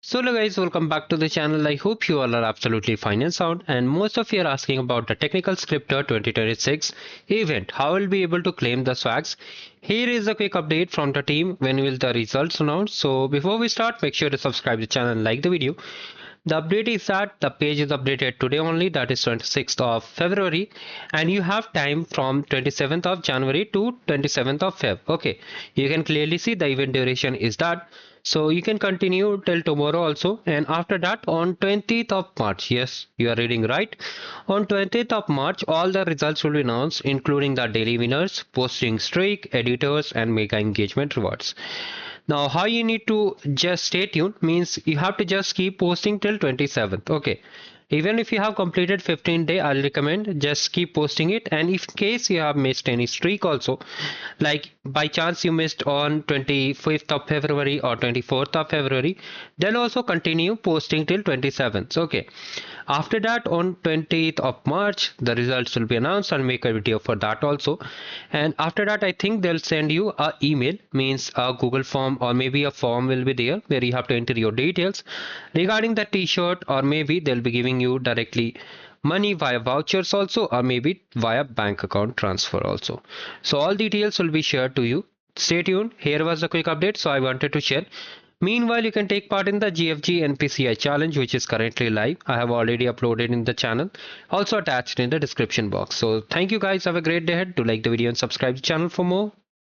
So hello guys, welcome back to the channel. I hope you all are absolutely fine and sound, and most of you are asking about the Technical Scripter 2026 event. How will be able to claim the swags? Here is a quick update from the team when will the results announced. So before we start, make sure to subscribe to the channel and like the video. The update is that the page is updated today only, that is 26th of February, and you have time from 27th of January to 27th of Feb. Okay, you can clearly see the event duration is that. So you can continue till tomorrow also, and after that on 20th of March, yes, you are reading right. On 20th of March, all the results will be announced, including the daily winners, posting streak, editors, and mega engagement rewards. Now, how you need to just stay tuned means you have to just keep posting till 27th. Okay. Even if you have completed 15 day, I'll recommend just keep posting it. And if in case you have missed any streak also, like by chance you missed on 25th of February or 24th of February, then also continue posting till 27th. Okay. After that, on 20th of March, the results will be announced. I'll make a video for that also. And after that, I think they'll send you a email, means a Google form, or maybe a form will be there where you have to enter your details regarding the t-shirt, or maybe they'll be giving you directly money via vouchers also, or maybe via bank account transfer also. So all details will be shared to you. Stay tuned. Here was a quick update, so I wanted to share. Meanwhile, you can take part in the GFG npci challenge, which is currently live. I have already uploaded in the channel, also attached in the description box. So thank you guys, have a great day ahead. Do like the video and subscribe to the channel for more.